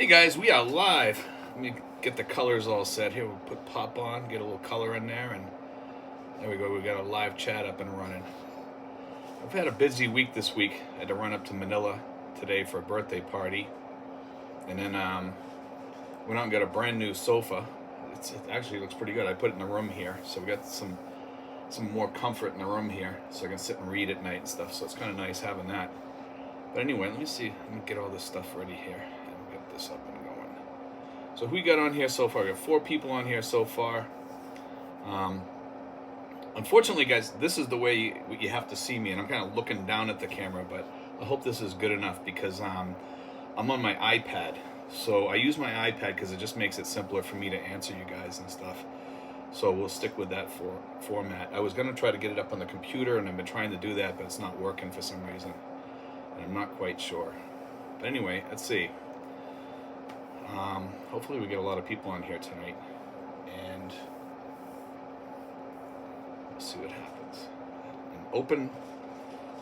Hey guys, we are live. Let me get the colors all set here. We'll put pop on, get a little color in there, and there we go. We got a live chat up and running. I've had a busy week this week. I had to run up to Manila today for a birthday party, and then went out and got a brand new sofa. It actually looks pretty good. I put it in the room here, so we got some more comfort in the room here, so I can sit and read at night and stuff. So it's kind of nice having that. But anyway, let me see. Let me get all this stuff ready here. Get this up and going. So who we got on here so far? We got 4 people on here so far. Unfortunately, guys, this is the way you have to see me, and I'm kind of looking down at the camera, but I hope this is good enough because I'm on my iPad. So I use my iPad because it just makes it simpler for me to answer you guys and stuff. So we'll stick with that format. I was going to try to get it up on the computer, and I've been trying to do that, but it's not working for some reason. And I'm not quite sure. But anyway, let's see. Hopefully we get a lot of people on here tonight. And let's see what happens. And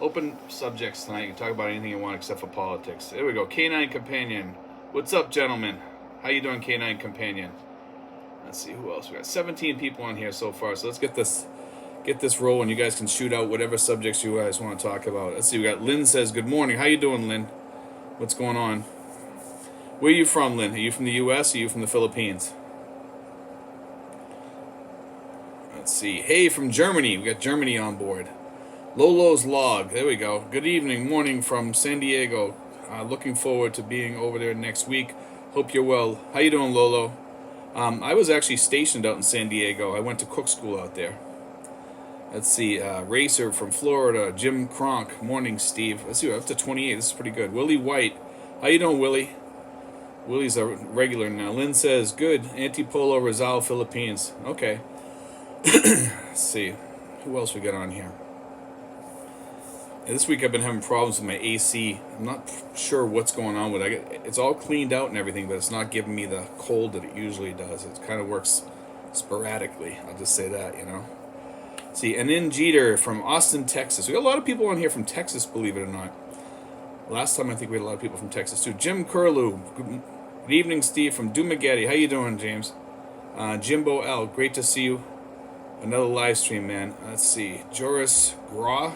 open subjects tonight. You can talk about anything you want except for politics. There we go. K9 Companion. What's up, gentlemen? How you doing, K9 Companion? Let's see who else. We got 17 people on here so far. So let's get this rolling. You guys can shoot out whatever subjects you guys want to talk about. Let's see. We got Lynn says, good morning. How you doing, Lynn? What's going on? Where are you from, Lynn? Are you from the U.S. or are you from the Philippines? Let's see. Hey, from Germany. We got Germany on board. Lolo's Log. There we go. Good evening, morning from San Diego. Looking forward to being over there next week. Hope you're well. How you doing, Lolo? I was actually stationed out in San Diego. I went to cook school out there. Let's see. Racer from Florida. Jim Cronk. Morning, Steve. Let's see. We're up to 28. This is pretty good. Willie White. How you doing, Willie? Willie's a regular now. Lynn says, good. Antipolo, Rizal, Philippines. Okay. Let's see. Who else we got on here? And this week I've been having problems with my AC. I'm not sure what's going on with it. It's all cleaned out and everything, but it's not giving me the cold that it usually does. It kind of works sporadically. I'll just say that, you know. See, and then Jeter from Austin, Texas. We got a lot of people on here from Texas, believe it or not. Last time I think we had a lot of people from Texas too. Jim Curlew. Good evening, Steve from Dumagetti. How you doing, James? Jimbo L. Great to see you. Another live stream, man. Let's see. Joris Gra.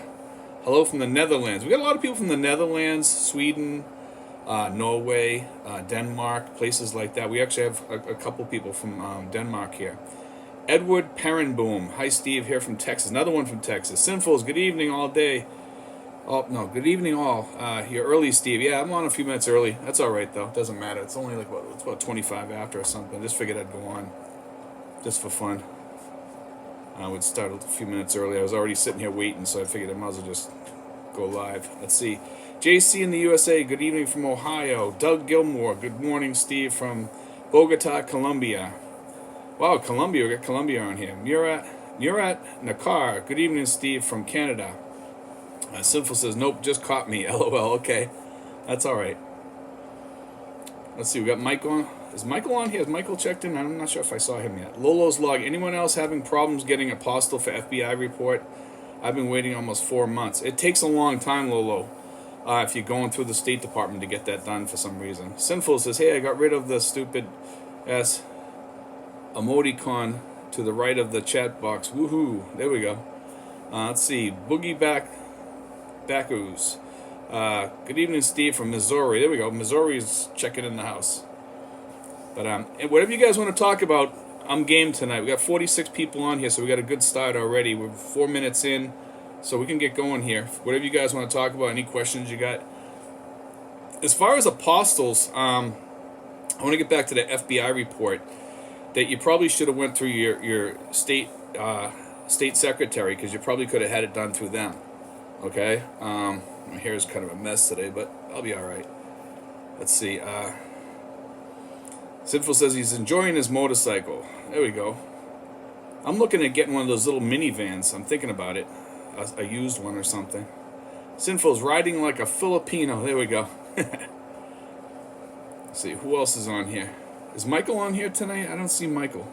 Hello from the Netherlands. We got a lot of people from the Netherlands, Sweden, Norway, Denmark, places like that. We actually have a couple people from Denmark here. Edward Perrenboom. Hi, Steve, here from Texas. Another one from Texas. Sinfuls, good evening all day. Oh, no, good evening all. You're early, Steve. Yeah, I'm on a few minutes early. That's all right, though. Doesn't matter. It's only like, it's about 25 after or something. Just figured I'd go on just for fun. I would start a few minutes early. I was already sitting here waiting, so I figured I might as well just go live. Let's see. JC in the USA, good evening from Ohio. Doug Gilmore, good morning, Steve, from Bogota, Colombia. Wow, Colombia, we got Colombia on here. Murat Nakar, good evening, Steve, from Canada. Sinful says, nope, just caught me, LOL, okay. That's all right. Let's see, we got Mike on. Is Michael on here? Has Michael checked in? I'm not sure if I saw him yet. Lolo's Log. Anyone else having problems getting a postal for FBI report? I've been waiting almost 4 months. It takes a long time, Lolo, if you're going through the State Department to get that done for some reason. Sinful says, hey, I got rid of the stupid ass emoticon to the right of the chat box. Woohoo. There we go. Let's see. Boogie Backus. Good evening, Steve, from Missouri. There we go. Missouri's checking in the house. But whatever you guys want to talk about, I'm game tonight. We got 46 people on here, so we got a good start already. We're 4 minutes in, so we can get going here. Whatever you guys want to talk about, any questions you got. As far as apostles, I want to get back to the FBI report that you probably should have went through your state secretary, because you probably could have had it done through them. Okay? My hair is kind of a mess today, but I'll be all right. Let's see. Sinful says he's enjoying his motorcycle. There we go. I'm looking at getting one of those little minivans. I'm thinking about it. A used one or something. Sinful's riding like a Filipino. There we go. Let's see. Who else is on here? Is Michael on here tonight? I don't see Michael.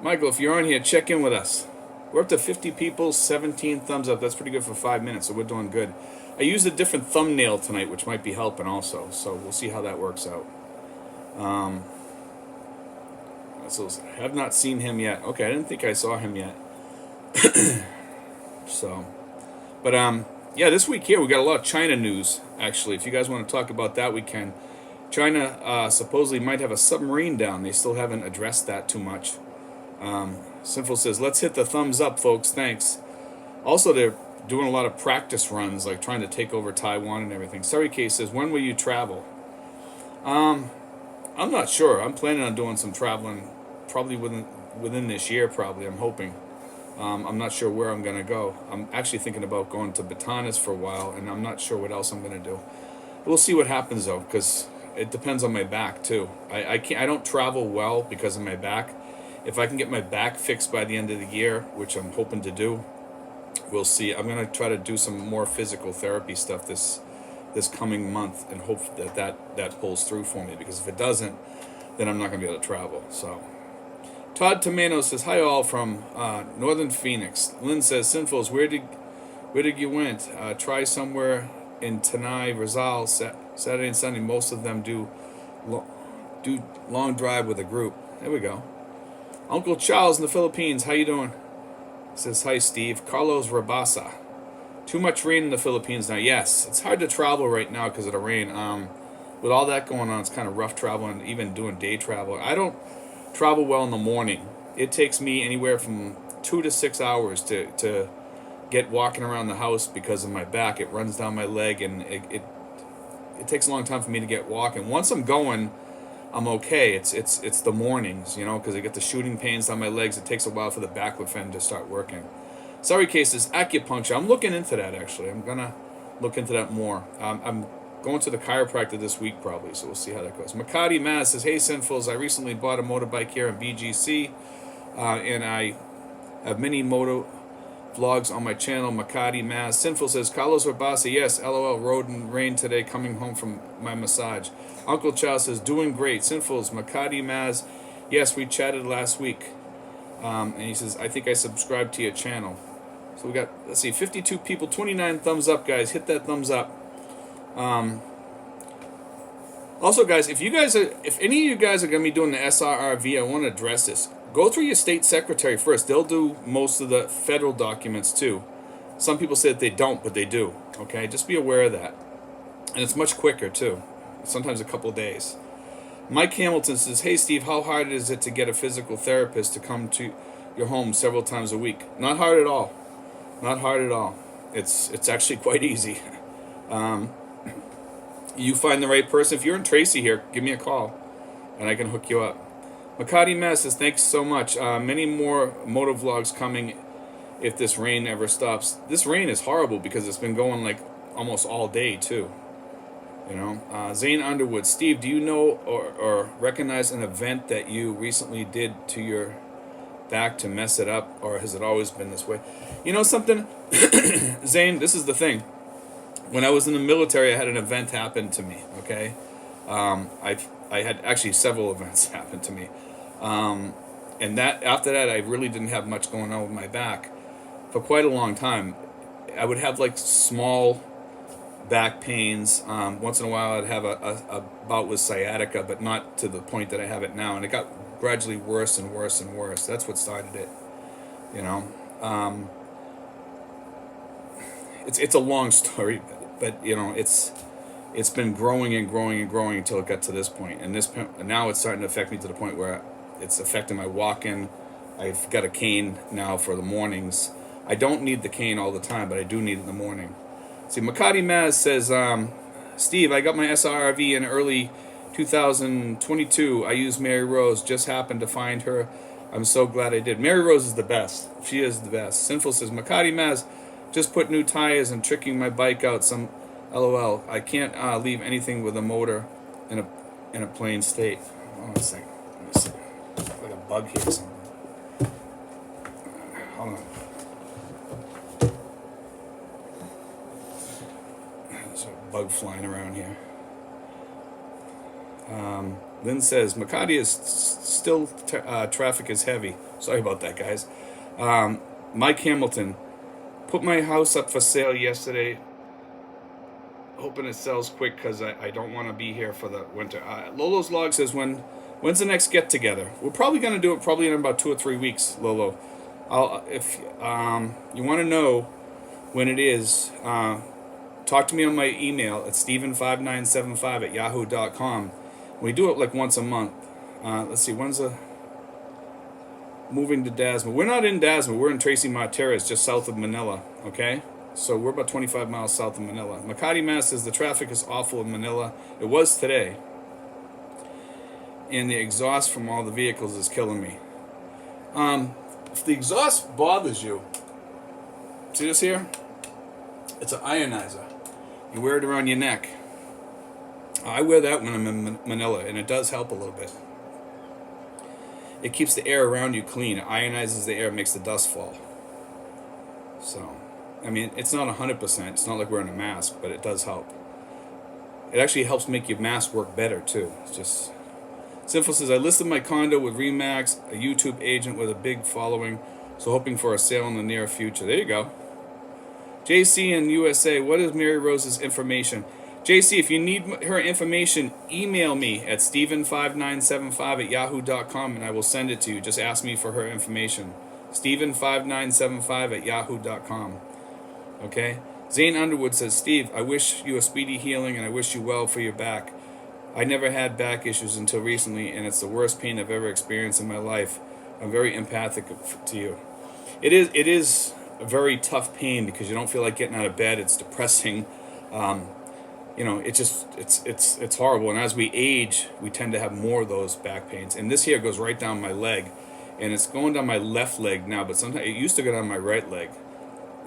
Michael, if you're on here, check in with us. We're up to 50 people, 17 thumbs up. That's pretty good for 5 minutes, so we're doing good. I used a different thumbnail tonight, which might be helping also, so we'll see how that works out. So have not seen him yet. Okay, I didn't think I saw him yet. So, but yeah, this week here we got a lot of China news. Actually, if you guys want to talk about that, we can. China supposedly might have a submarine down. They still haven't addressed that too much. Sinful says, "Let's hit the thumbs up, folks. Thanks." Also, they're doing a lot of practice runs, like trying to take over Taiwan and everything. Surrey Case says, "When will you travel?" I'm not sure. I'm planning on doing some traveling, probably within this year. Probably, I'm hoping. I'm not sure where I'm gonna go. I'm actually thinking about going to Batanes for a while, and I'm not sure what else I'm gonna do. We'll see what happens though, because it depends on my back too. I can't. I don't travel well because of my back. If I can get my back fixed by the end of the year, which I'm hoping to do, we'll see. I'm gonna try to do some more physical therapy stuff this coming month, and hope that pulls through for me. Because if it doesn't, then I'm not gonna be able to travel. So. Todd Tomano says, "Hi all from Northern Phoenix." Lynn says, "Sinfuls, where did you went? Try somewhere in Tanai, Rizal, Saturday and Sunday. Most of them do long drive with a group." There we go. Uncle Charles in the Philippines, how you doing? Says, "Hi Steve." Carlos Rabasa. Too much rain in the Philippines now. Yes, it's hard to travel right now because of the rain. With all that going on, it's kind of rough traveling, even doing day travel. I don't travel well in the morning. It takes me anywhere from 2 to 6 hours to get walking around the house because of my back. It runs down my leg, and it takes a long time for me to get walking. Once I'm going, I'm okay. It's the mornings, because I get the shooting pains down my legs. It takes a while for the backward fend to start working. Sorry cases, acupuncture. I'm looking into that actually. I'm gonna look into that more. I'm going to the chiropractor this week probably, so we'll see how that goes. Makati Maz says, "Hey Sinfuls, I recently bought a motorbike here in BGC, and I have many moto vlogs on my channel." Makati Maz. Sinful says, "Carlos Rabasa, yes, LOL, road and rain today, coming home from my massage." Uncle Chow says, "Doing great." Sinfuls, Makati Maz, "Yes, we chatted last week." And he says, "I think I subscribed to your channel." So we got, let's see, 52 people, 29 thumbs up, guys. Hit that thumbs up. Also, guys, if any of you guys are going to be doing the SRRV, I want to address this. Go through your state secretary first. They'll do most of the federal documents too. Some people say that they don't, but they do. Okay, just be aware of that. And it's much quicker too. Sometimes a couple of days. Mike Hamilton says, "Hey Steve, how hard is it to get a physical therapist to come to your home several times a week?" Not hard at all. Not hard at all. It's actually quite easy. You find the right person. If you're in Tracy here, give me a call, and I can hook you up. Makati Mess says, "Thanks so much. Many more moto vlogs coming if this rain ever stops." This rain is horrible because it's been going like almost all day too. Zane Underwood. "Steve, do you know or recognize an event that you recently did to your back to mess it up, or has it always been this way?" You know something, Zane, this is the thing. When I was in the military, I had an event happen to me, okay? I had actually several events happen to me. And after that, I really didn't have much going on with my back for quite a long time. I would have like small back pains. Once in a while, I'd have a bout with sciatica, but not to the point that I have it now. And it got gradually worse and worse and worse. That's what started it, It's a long story, but it's been growing and growing and growing until it got to this point. And now it's starting to affect me to the point where it's affecting my walking. I've got a cane now for the mornings. I don't need the cane all the time, but I do need it in the morning. See, Makati Maz says, "Steve, I got my SRRV in early 2022. I used Mary Rose. Just happened to find her. I'm so glad I did." Mary Rose is the best. She is the best. Sinful says, "Makati Maz, just put new tires and tricking my bike out some LOL. I can't leave anything with a motor in a plain state." Hold on a second. Let me see. Like a bug here or something. Hold on. There's a bug flying around here. Lynn says, "Makati is still traffic is heavy." Sorry about that, guys. Mike Hamilton, "Put my house up for sale yesterday. hoping it sells quick because I don't want to be here for the winter. Lolo's log says, when's the next get together? We're probably going to do it probably in about 2 or 3 weeks, Lolo. If you want to know when it is, talk to me on my email at steven5975@yahoo.com. We do it like once a month. Let's see, when's the moving to Dasma? We're not in Dasma. We're in Tracy Martires, just south of Manila. Okay, so we're about 25 miles south of Manila. Makati Mass says the traffic is awful in Manila. It was today, and the exhaust from all the vehicles is killing me. If the exhaust bothers you, see this here? It's an ionizer. You wear it around your neck. I wear that when I'm in Manila, and it does help a little bit. It keeps the air around you clean. It ionizes the air, makes the dust fall. So, I mean, it's not 100%. It's not like wearing a mask, but it does help. It actually helps make your mask work better, too. It's just... Sinful says, I listed my condo with Remax, a YouTube agent with a big following, so hoping for a sale in the near future. There you go. JC in USA, what is Mary Rose's information? JC, if you need her information, email me at steven5975@yahoo.com and I will send it to you. Just ask me for her information. steven5975@yahoo.com. Okay? Zane Underwood says, Steve, I wish you a speedy healing and I wish you well for your back. I never had back issues until recently, and it's the worst pain I've ever experienced in my life. I'm very empathic to you. It is a very tough pain because you don't feel like getting out of bed. It's depressing. It's horrible. And as we age, we tend to have more of those back pains. And this here goes right down my leg, and it's going down my left leg now. But sometimes it used to go down my right leg,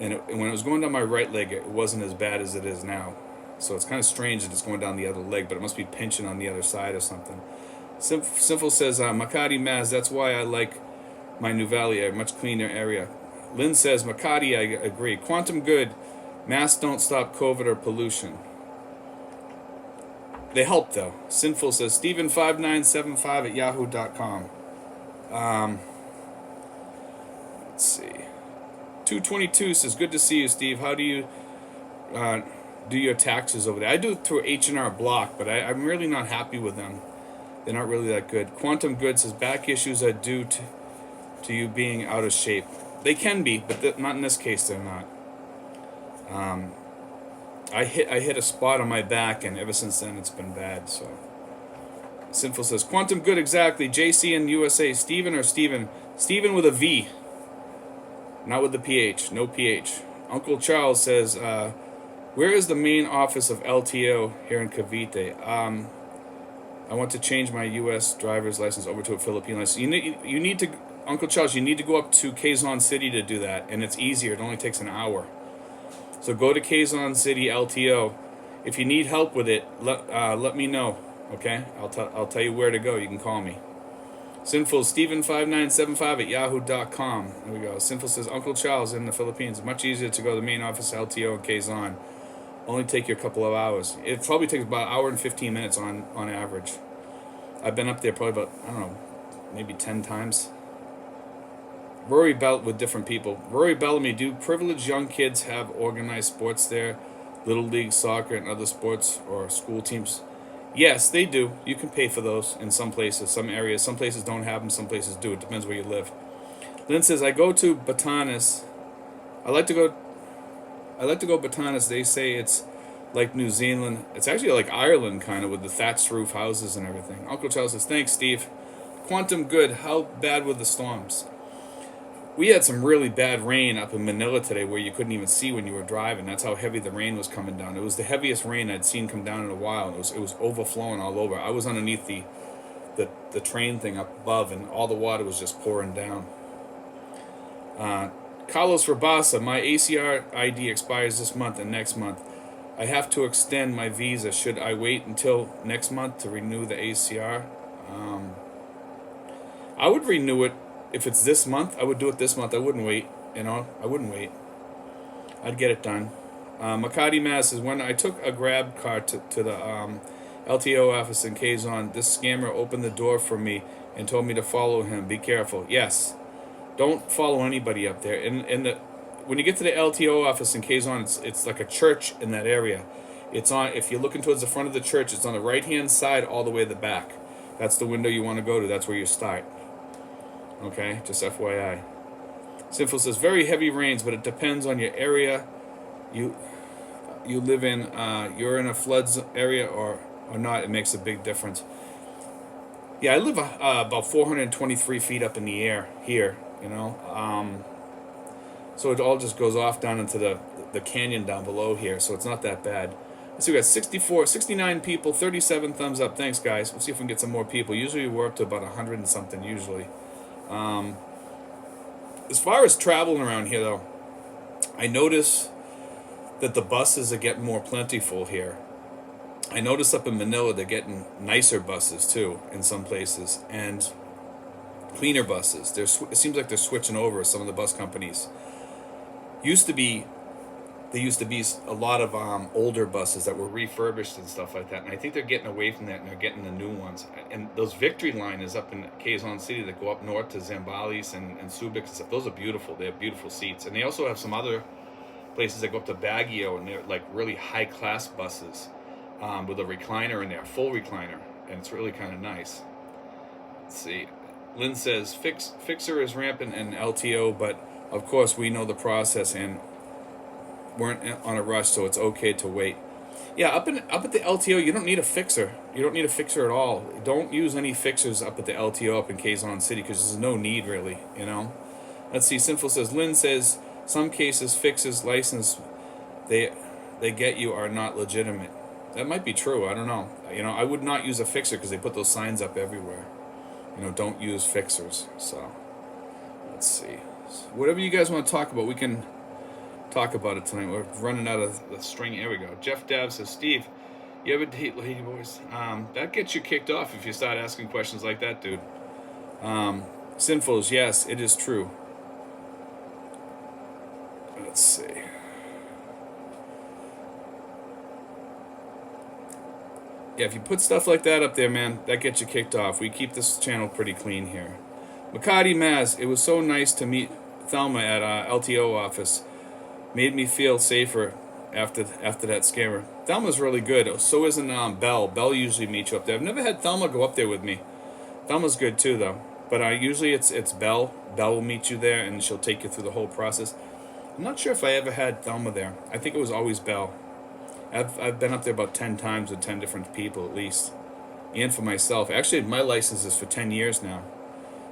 and when it was going down my right leg, it wasn't as bad as it is now. So it's kind of strange that it's going down the other leg, but it must be pinching on the other side or something. Simple says, Makati Maz, that's why I like my New Valley, a much cleaner area. Lynn says, Makati, I agree. Quantum good, masks don't stop COVID or pollution. They help, though. Sinful says, Steven5975@yahoo.com. Let's see. 222 says, good to see you, Steve. How do you... do your taxes over there? I do it through H&R Block, but I'm really not happy with them. They're not really that good. Quantum Good says back issues are due to you being out of shape. They can be, but not in this case. They're not. I hit a spot on my back, and ever since then it's been bad. So Sinful says Quantum Good exactly. JC in USA. Steven or Steven? Steven with a V, not with the PH. No PH. Uncle Charles says. Where is the main office of LTO here in Cavite? I want to change my U.S. driver's license over to a Philippine license. You need to, Uncle Charles, you need to go up to Quezon City to do that, and it's easier. It only takes an hour. So go to Quezon City LTO. If you need help with it, let me know. Okay, I'll tell you where to go. You can call me. Sinful Steven5975@yahoo.com. There we go. Sinful says Uncle Charles in the Philippines. Much easier to go to the main office LTO in Quezon. Only take you a couple of hours. It probably takes about an hour and 15 minutes on average. I've been up there probably about, I don't know, maybe 10 times. Rory Belt with different people. Rory Bellamy, do privileged young kids have organized sports there? Little League Soccer and other sports or school teams? Yes, they do. You can pay for those in some places, some areas. Some places don't have them, some places do. It depends where you live. Lynn says, I go to Batanes. I like to go Batanes. They say it's like New Zealand. It's actually like Ireland, kind of, with the thatched roof houses and everything. Uncle Charles says, thanks, Steve. Quantum Good, how bad were the storms? We had some really bad rain up in Manila today where you couldn't even see when you were driving. That's how heavy the rain was coming down. It was the heaviest rain I'd seen come down in a while. It was overflowing all over. I was underneath the train thing up above, and all the water was just pouring down. Carlos Rabasa, my ACR ID expires this month and next month. I have to extend my visa. Should I wait until next month to renew the ACR? I would renew it. If it's this month, I would do it this month. I wouldn't wait. I wouldn't wait. I'd get it done. Makati Mass says, when I took a grab car to the LTO office in Quezon, this scammer opened the door for me and told me to follow him. Be careful. Yes. Don't follow anybody up there. When you get to the LTO office in Quezon, it's like a church in that area. It's on, if you're looking towards the front of the church, it's on the right-hand side all the way to the back. That's the window you want to go to. That's where you start. Okay, just FYI. Sinful says, very heavy rains, but it depends on your area. You live in, you're in a flood area or not, it makes a big difference. Yeah, I live about 423 feet up in the air here, you know. So it all just goes off down into the canyon down below here, so it's not that bad. Let's see, we got 69 people, 37 thumbs up. Thanks, guys. We'll see if we can get some more people. Usually we're up to about 100 and something, usually. As far as traveling around here, though, I notice that the buses are getting more plentiful here. I notice up in Manila they're getting nicer buses, too, in some places, and cleaner buses. It seems like they're switching over, some of the bus companies. There used to be a lot of older buses that were refurbished and stuff like that, and I think they're getting away from that and they're getting the new ones. And those Victory Line is up in Quezon City that go up north to Zambales and Subic and stuff. Those are beautiful. They have beautiful seats, and they also have some other places that go up to Baguio, and they're like really high class buses with a recliner in there, full recliner, and it's really kind of nice. Let's see. Lynn says Fixer is rampant in LTO, but of course we know the process and weren't on a rush, so it's okay to wait. Yeah, up at the LTO, you don't need a fixer. You don't need a fixer at all. Don't use any fixers up at the LTO up in Quezon City because there's no need really, you know. Let's see. Sinful says, Lynn says some cases fixers license they get you are not legitimate. That might be true. I don't know. You know, I would not use a fixer because they put those signs up everywhere. You know, don't use fixers. So let's see. Whatever you guys want to talk about, we can talk about it tonight. We're running out of the string. Here we go. Jeff Dav says, Steve, you ever date lady boys? That gets you kicked off if you start asking questions like that, dude. Sinfuls, yes, it is true. Let's see. Yeah, if you put stuff like that up there, man, that gets you kicked off. We keep this channel pretty clean here. Makati Maz, it was so nice to meet Thelma at LTO office. Made me feel safer after that scammer. Thelma's really good. So isn't Belle. Belle usually meets you up there. I've never had Thelma go up there with me. Thelma's good too, though. But usually it's Belle. Belle will meet you there, and she'll take you through the whole process. I'm not sure if I ever had Thelma there. I think it was always Belle. I've been up there about 10 times with 10 different people at least. And for myself. Actually, my license is for 10 years now.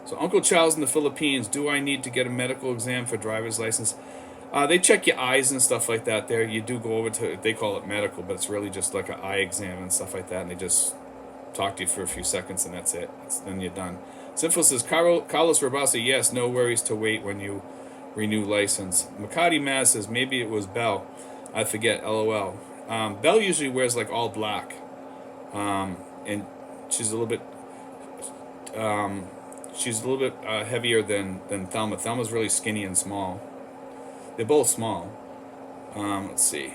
So Uncle Charles in the Philippines, do I need to get a medical exam for driver's license? They check your eyes and stuff like that there. You do go over to, they call it medical, but it's really just like an eye exam and stuff like that. And they just talk to you for a few seconds and that's it. Then you're done. Sinful says, Carlos Rabasa, yes, no worries to wait when you renew license. Makati Maz says, maybe it was Belle. I forget, LOL. Belle usually wears like all black. And she's a little bit heavier than Thelma. Thelma's really skinny and small. They're both small. Let's see.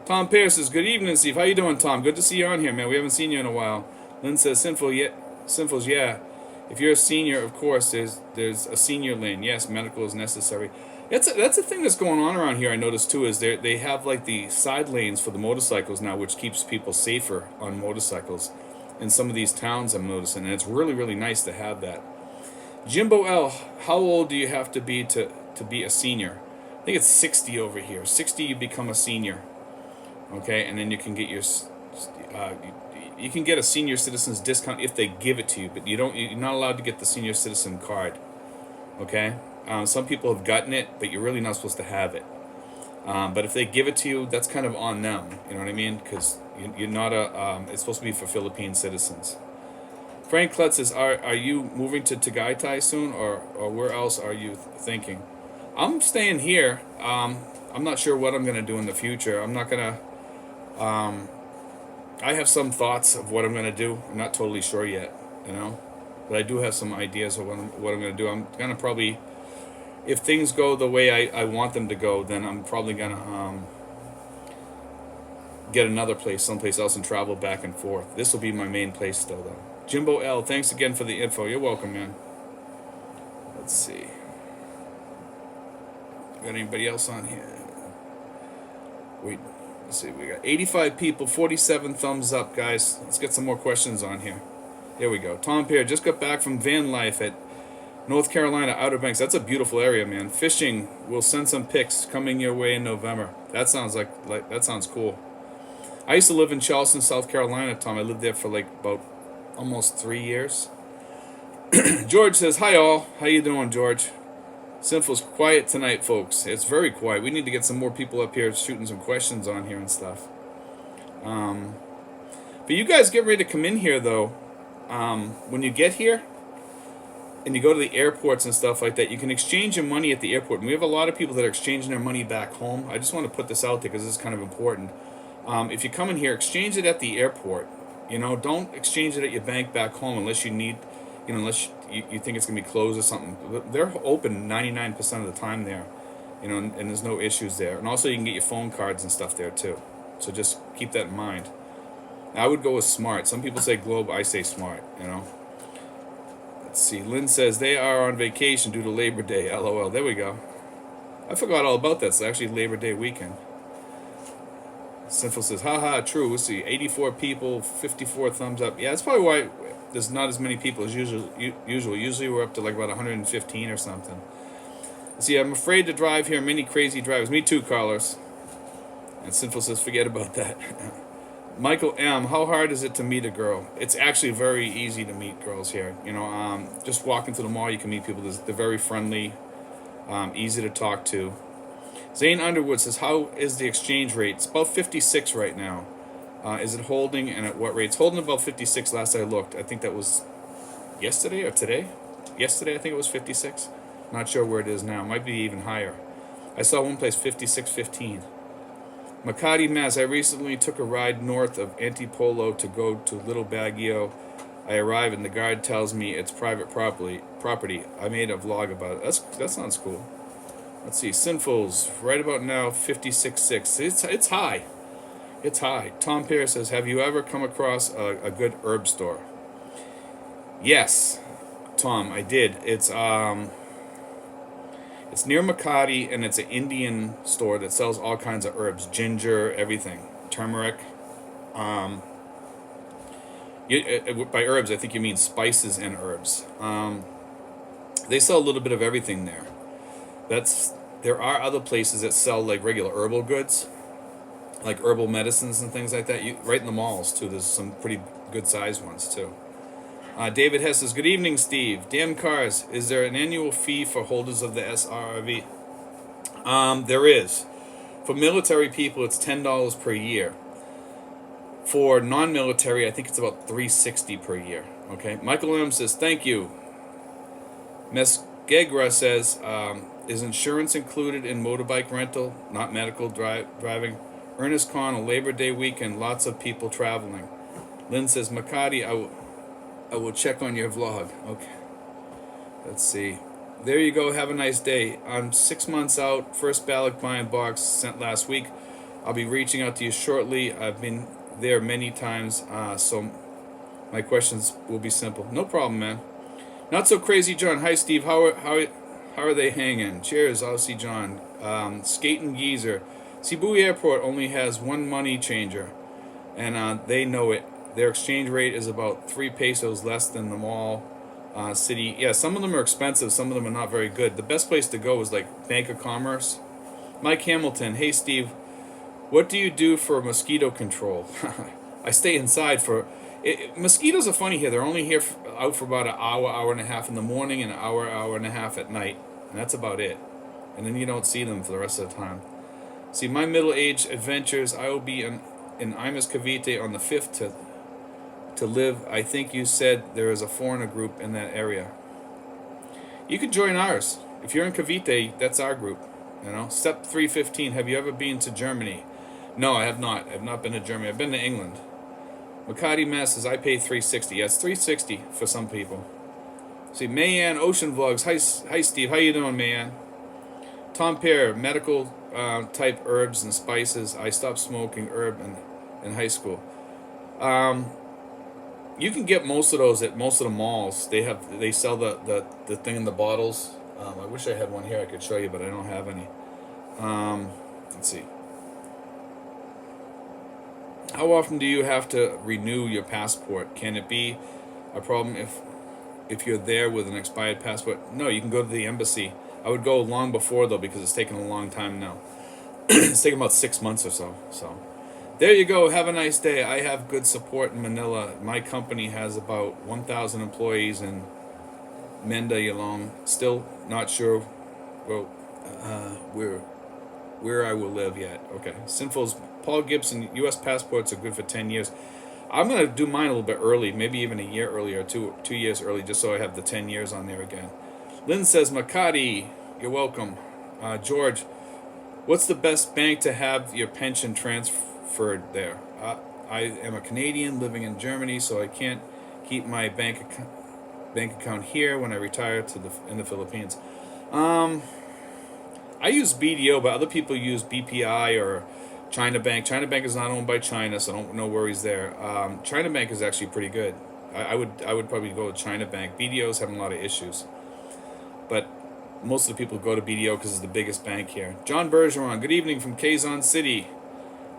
Tom Pierce says, good evening, Steve. How you doing, Tom? Good to see you on here, man. We haven't seen you in a while. Lynn says, Sinfuls, yeah. If you're a senior, of course, there's a senior lane. Yes, medical is necessary. That's a thing that's going on around here, I noticed, too, is they have, like, the side lanes for the motorcycles now, which keeps people safer on motorcycles in some of these towns, I'm noticing. And it's really, really nice to have that. Jimbo L, how old do you have to be a senior? I think it's 60 over here. 60, you become a senior. Okay, and then you can get your you can get a senior citizen's discount if they give it to you, but you're not allowed to get the senior citizen card. Okay, some people have gotten it, but you're really not supposed to have it. But if they give it to you, that's kind of on them. You know what I mean? Because you're not it's supposed to be for Philippine citizens. Frank Klutz says, are you moving to Tagaytay soon, or where else are you thinking? I'm staying here. I'm not sure what I'm going to do in the future. I'm not going to... I have some thoughts of what I'm going to do. I'm not totally sure yet, you know? But I do have some ideas of what I'm going to do. I'm going to probably... If things go the way I want them to go, then I'm probably going to get another place, someplace else, and travel back and forth. This will be my main place still, though. Jimbo L, thanks again for the info. You're welcome, man. Let's see. Got anybody else on here? Wait. Let's see, we got 85 people, 47 thumbs up, guys. Let's get some more questions on here. Here we go. Tom Pierre just got back from van life at North Carolina Outer Banks. That's a beautiful area, man. Fishing. We'll send some pics coming your way in November. That sounds like that sounds cool. I used to live in Charleston, South Carolina, Tom. I lived there for like about almost 3 years. George says, "Hi all. How you doing, George?" Sinful's quiet tonight, folks. It's very quiet. We need to get some more people up here shooting some questions on here and stuff. But you guys get ready to come in here, though. When you get here and you go to the airports and stuff like that, you can exchange your money at the airport. And we have a lot of people that are exchanging their money back home. I just want to put this out there because this is kind of important. If you come in here, exchange it at the airport. You know, don't exchange it at your bank back home unless you need, unless you think it's going to be closed or something. They're open 99% of the time there, and there's no issues there. And also you can get your phone cards and stuff there too. So just keep that in mind. I would go with Smart. Some people say Globe, I say Smart, Let's see. Lynn says they are on vacation due to Labor Day. LOL. There we go. I forgot all about that. It's actually Labor Day weekend. Sinful says, haha, true. Let's see. 84 people, 54 thumbs up. Yeah, that's probably why there's not as many people as usual. Usually we're up to like about 115 or something. See, I'm afraid to drive here. Many crazy drivers. Me too, Carlos. And Sinful says, forget about that. Michael M., how hard is it to meet a girl? It's actually very easy to meet girls here. Just walking through the mall, you can meet people. They're very friendly, easy to talk to. Zane Underwood says, how is the exchange rate? It's about 56 right now. Is it holding, and at what rate? It's holding about 56 last I looked. I think that was yesterday or today. Yesterday, I think it was 56. Not sure where it is now. Might be even higher. I saw one place 56.15. Makati, Mass. I recently took a ride north of Antipolo to go to Little Baguio. I arrive and the guard tells me it's private property. I made a vlog about it. That sounds cool. Let's see. Sinfuls right about now 56.6. It's high. It's high. Tom Pierce says, have you ever come across a good herb store? Yes, Tom, I did. It's near Makati, and it's an Indian store that sells all kinds of herbs, ginger, everything, turmeric. By herbs, I think you mean spices and herbs. They sell a little bit of everything there. There are other places that sell like regular herbal goods, like herbal medicines and things like that. Right in the malls too. There's some pretty good sized ones too. David Hess says, good evening, Steve. Damn cars, is there an annual fee for holders of the Srrv? There is. For military people, it's $10 per year. For non-military, I think it's about $360 per year. Okay. Michael M says, thank you. Mesgegra says, is insurance included in motorbike rental, not medical driving? Ernest Con, a Labor Day weekend, lots of people traveling. Lynn says, Makati, I will check on your vlog. Okay. Let's see. There you go. Have a nice day. I'm 6 months out. First ballot buying box sent last week. I'll be reaching out to you shortly. I've been there many times, so my questions will be simple. No problem, man. Not so crazy, John. Hi, Steve. How are they hanging? Cheers. I'll see John. Skating Geezer. Cebu Airport only has one money changer, and they know it. Their exchange rate is about 3 pesos less than the mall city. Yeah, some of them are expensive. Some of them are not very good. The best place to go is like Bank of Commerce. Mike Hamilton. Hey, Steve. What do you do for mosquito control? I stay inside for... mosquitoes are funny here. They're only here out for about an hour, hour and a half in the morning, and an hour, hour and a half at night. And that's about it. And then you don't see them for the rest of the time. See, my middle-aged adventures, I will be in Imus Cavite on the 5th to live. I think you said there is a foreigner group in that area. You could join ours. If you're in Cavite, that's our group. Step 315. Have you ever been to Germany? No, I have not. I've not been to Germany. I've been to England. Makati Mass says, I pay $360. Yes, $360 for some people. See, Mayan Ocean Vlogs. Hi, Steve. How you doing, Mayan? Tom Pear, medical type herbs and spices. I stopped smoking herb in high school. You can get most of those at most of the malls. They sell the thing in the bottles. I wish I had one here I could show you, but I don't have any. Let's see. How often do you have to renew your passport? Can it be a problem if you're there with an expired passport? No, you can go to the embassy. I would go long before though because it's taken a long time now. It's taken about 6 months or so. So there you go. Have a nice day. I have good support in Manila. My company has about 1,000 employees in Menda Yalong. Still not sure well where I will live yet. Okay. Sinful's Paul Gibson. U.S. passports are good for 10 years. I'm gonna do mine a little bit early, maybe even a year earlier, 2 years early, just so I have the 10 years on there again. Lynn says, Makati, you're welcome. George, what's the best bank to have your pension transferred there? I am a Canadian living in Germany, so I can't keep my bank account here when I retire in the Philippines. I use BDO, but other people use BPI or China Bank. China Bank is not owned by China, so no worries there. China Bank is actually pretty good. I would probably go with China Bank. BDO is having a lot of issues, but most of the people go to BDO because it's the biggest bank here. John Bergeron, good evening from Quezon City.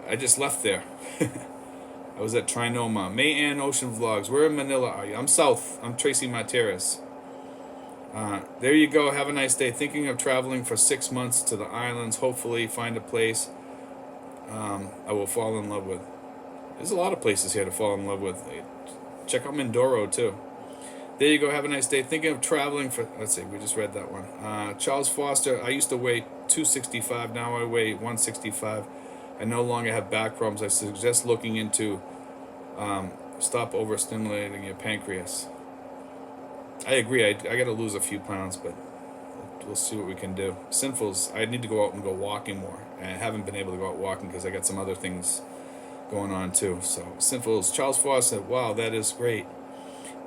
I just left there. I was at Trinoma. May Ann Ocean Vlogs. Where in Manila are you? I'm south. I'm Tracy Materas. There you go. Have a nice day. Thinking of traveling for 6 months to the islands. Hopefully find a place I will fall in love with. There's a lot of places here to fall in love with. Check out Mindoro too. There you go. Have a nice day. Thinking of traveling for... Let's see. We just read that one. Charles Foster. I used to weigh 265. Now I weigh 165. I no longer have back problems. I suggest looking into stop overstimulating your pancreas. I agree. I got to lose a few pounds, but we'll see what we can do. Sinfuls, I need to go out and go walking more. And I haven't been able to go out walking because I got some other things going on too. So Sinfuls, Charles Foss said, "Wow, that is great."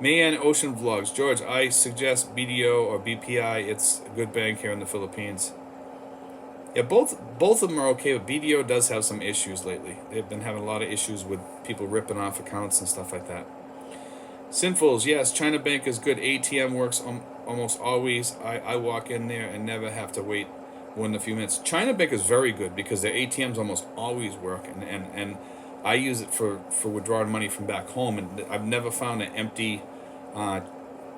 Mayan Ocean Vlogs, George, I suggest BDO or BPI. It's a good bank here in the Philippines. Yeah, both of them are okay, but BDO does have some issues lately. They've been having a lot of issues with people ripping off accounts and stuff like that. Sinfuls, yes, China Bank is good. ATM works almost always. I walk in there and never have to wait more than a few minutes. China Bank is very good because their ATMs almost always work, and I use it for withdrawing money from back home, and I've never found an empty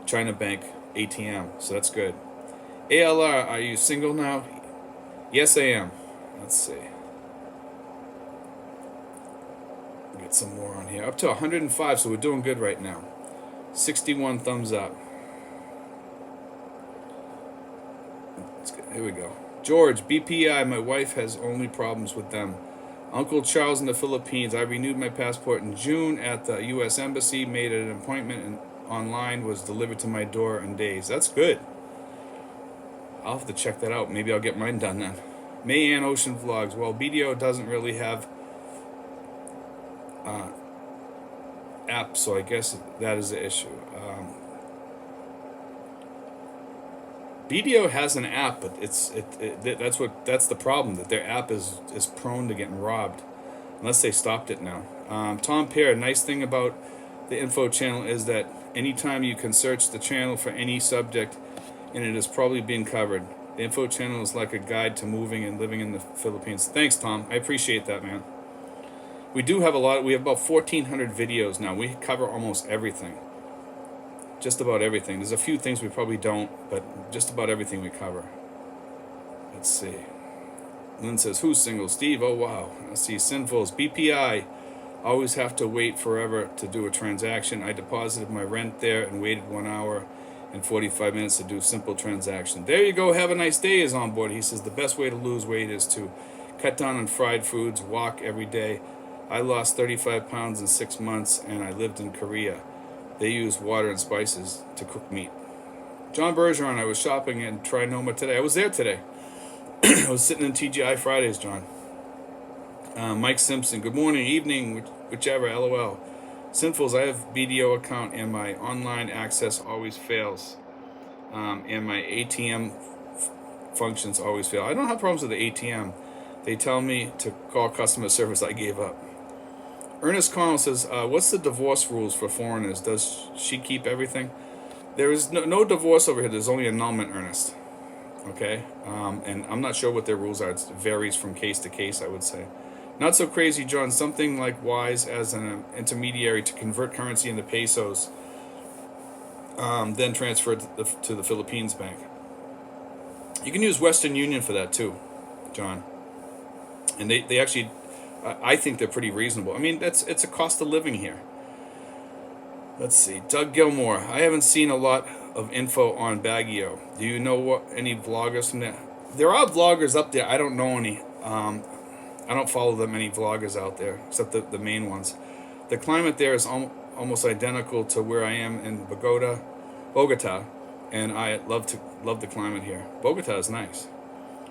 China Bank ATM, so that's good. ALR, are you single now? Yes, I am. Let's see. Get some more on here. Up to 105, so we're doing good right now. 61 thumbs up. Here we go. George, BPI, my wife has only problems with them. Uncle Charles in the Philippines, I renewed my passport in June at the U.S. Embassy, made an appointment and online, was delivered to my door in days. That's good. I'll have to check that out. Maybe I'll get mine done then. Mayan Ocean Vlogs, well, BDO doesn't really have app, so I guess that is the issue. BDO has an app, but that's the problem, that their app is prone to getting robbed, unless they stopped it now. Tom Pear, nice thing about the info channel is that anytime you can search the channel for any subject, and it is probably being covered. The info channel is like a guide to moving and living in the Philippines. Thanks, Tom. I appreciate that, man. We do have we have about 1,400 videos now. We cover almost everything. Just about everything. There's a few things we probably don't, but just about everything we cover. Let's see. Lynn says, who's single? Steve, oh wow. Let's see, Sinfuls. BPI, always have to wait forever to do a transaction. I deposited my rent there and waited 1 hour and 45 minutes to do simple transaction. There you go. Have a nice day is on board. He says the best way to lose weight is to cut down on fried foods, walk every day. I lost 35 pounds in 6 months, and I lived in Korea. They use water and spices to cook meat. John Bergeron, I was shopping in Trinoma today. I was there today. I was sitting in TGI Fridays, John. Mike Simpson, good morning, evening, whichever, LOL. Sinfuls, I have BDO account and my online access always fails. And my ATM functions always fail. I don't have problems with the ATM. They tell me to call customer service. I gave up. Ernest Connell says, what's the divorce rules for foreigners? Does she keep everything? There is no divorce over here. There's only annulment, Ernest. Okay? And I'm not sure what their rules are. It varies from case to case, I would say. Not so crazy, John. Something like Wise as an intermediary to convert currency into pesos, then transfer it to the Philippines bank. You can use Western Union for that too, John. And they actually, I think they're pretty reasonable. I mean, it's a cost of living here. Let's see, Doug Gilmore. I haven't seen a lot of info on Baguio. Do you know any vloggers from there? There are vloggers up there. I don't know any. I don't follow that many vloggers out there, except the main ones. The climate there is almost identical to where I am in Bogota, and I love the climate here. Bogota is nice.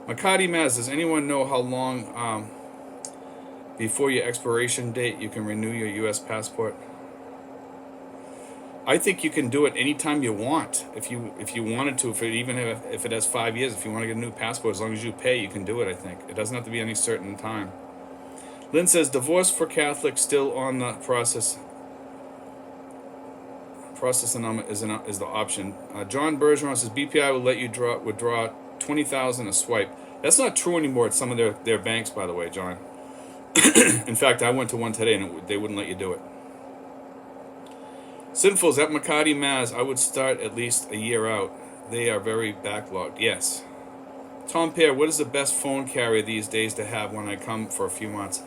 Makati Maz, does anyone know how long before your expiration date you can renew your U.S. passport? I think you can do it anytime you want. If you wanted to, if it has 5 years, if you want to get a new passport, as long as you pay, you can do it. I think it doesn't have to be any certain time. Lynn says divorce for Catholics still on the process. Process is the option. John Bergeron says BPI will let you withdraw 20,000 a swipe. That's not true anymore at some of their banks, by the way, John. In fact, I went to one today and they wouldn't let you do it. Sinfuls at Makati Maz, I would start at least a year out. They are very backlogged. Yes. Tom Pear, what is the best phone carrier these days to have when I come for a few months?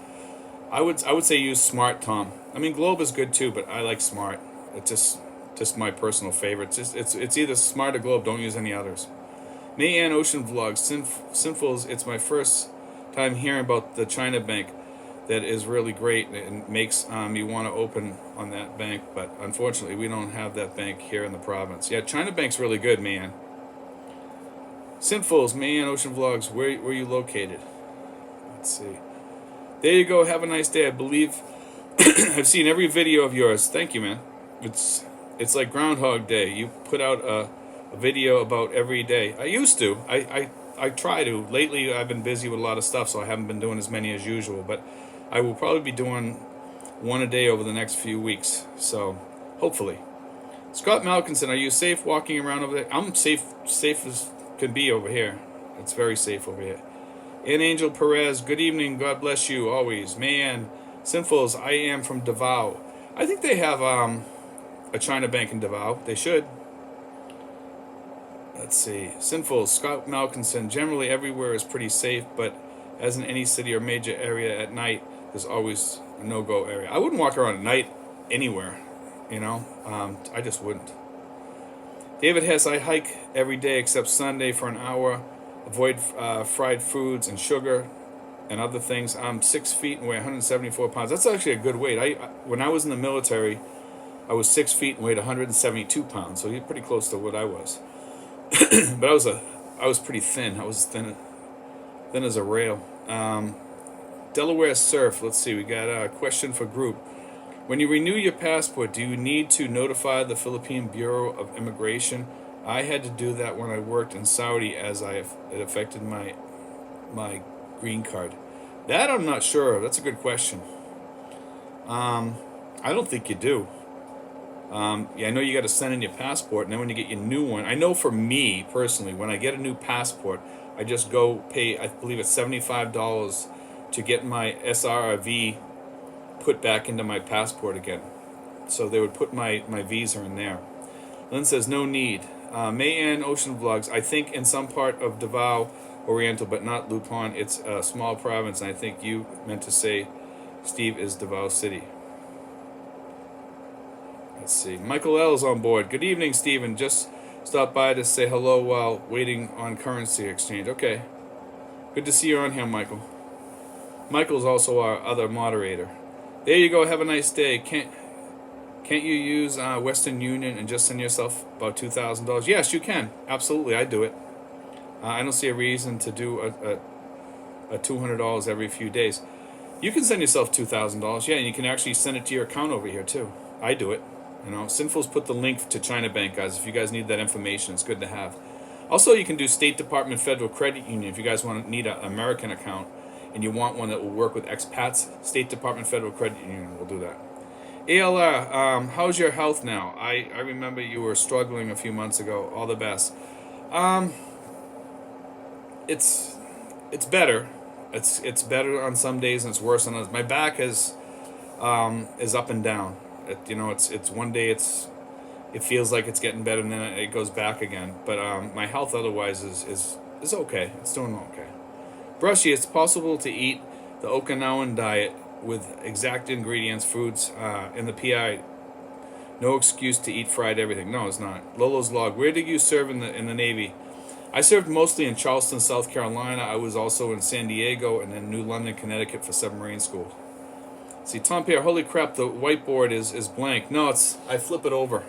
I would say use Smart, Tom. I mean, Globe is good too, but I like Smart. It's just my personal favorite. It's either Smart or Globe. Don't use any others. Mayan Ocean Vlogs. Sinfuls, it's my first time hearing about the China Bank. That is really great and makes me want to open on that bank, but unfortunately we don't have that bank here in the province. Yeah, China Bank's really good, man. Sinfuls, Mayan Ocean Vlogs, where are you located? Let's see. There you go, have a nice day. I believe I've seen every video of yours. Thank you, man. It's like Groundhog Day. You put out a video about every day. I used to. I try to. Lately I've been busy with a lot of stuff, so I haven't been doing as many as usual, but I will probably be doing one a day over the next few weeks. So, hopefully. Scott Malkinson, are you safe walking around over there? I'm safe as can be over here. It's very safe over here. And Angel Perez, good evening. God bless you always. Man, Sinfuls, I am from Davao. I think they have a China Bank in Davao. They should. Let's see. Sinfuls, Scott Malkinson, generally everywhere is pretty safe, but as in any city or major area at night, there's always a no-go area. I wouldn't walk around at night anywhere, you know. I just wouldn't. David Hess, I hike every day except Sunday for an hour. Avoid fried foods and sugar and other things. I'm 6 feet and weigh 174 pounds. That's actually a good weight. When I was in the military, I was 6 feet and weighed 172 pounds, so you're pretty close to what I was. But I was pretty thin. I was thin as a rail. Delaware Surf, let's see, we got a question for group. When you renew your passport, do you need to notify the Philippine Bureau of Immigration? I had to do that when I worked in Saudi as it affected my green card. That I'm not sure of. That's a good question. I don't think you do. Yeah, I know you got to send in your passport, and then when you get your new one, I know for me personally, when I get a new passport, I just go pay, I believe it's $75 to get my SRRV put back into my passport again. So they would put my visa in there. Lynn says, no need. Mayan Ocean Vlogs, I think in some part of Davao Oriental, but not Lupon. It's a small province, and I think you meant to say, Steve, is Davao City. Let's see. Michael L. is on board. Good evening, Stephen. Just stopped by to say hello while waiting on currency exchange. Okay. Good to see you on here, Michael. Michael's also our other moderator. There you go. Have a nice day. Can't you use Western Union and just send yourself about $2,000? Yes, you can. Absolutely, I do it. I don't see a reason to do a $200 every few days. You can send yourself $2,000. Yeah, and you can actually send it to your account over here too. I do it. You know, Sinfuls put the link to China Bank, guys. If you guys need that information, it's good to have. Also, you can do State Department Federal Credit Union if you guys need an American account and you want one that will work with Expats. State Department Federal Credit Union will do that. ALR, how's your health now? I remember you were struggling a few months ago. All the best. It's better. It's better on some days and it's worse on others. My back is up and down. It's one day it feels like it's getting better and then it goes back again. But my health otherwise is okay. It's doing okay. Brushy, it's possible to eat the Okinawan diet with exact ingredients, foods in the PI. No excuse to eat fried everything. No, it's not. Lolo's log. Where did you serve in the Navy? I served mostly in Charleston, South Carolina. I was also in San Diego and in New London, Connecticut for submarine school. See, Tom Pierre, holy crap, the whiteboard is blank. No, I flip it over.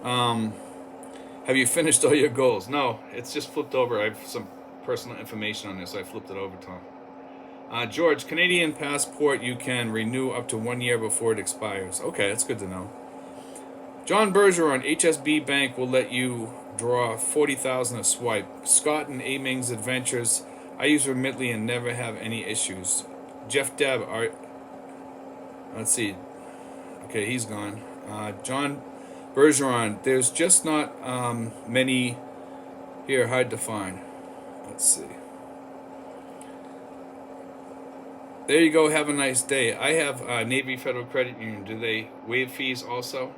Have you finished all your goals? No, it's just flipped over. I have some personal information on this, so I flipped it over, Tom. George, Canadian passport you can renew up to 1 year before it expires. Okay, that's good to know. John Bergeron, HSB Bank will let you draw 40,000 a swipe. Scott and Aming's Adventures. I use Remitly and never have any issues. Jeff Deb, let's see. Okay, he's gone. John Bergeron, there's just not many here, hard to find. Let's see. There you go, have a nice day. I have Navy Federal Credit Union. Do they waive fees also?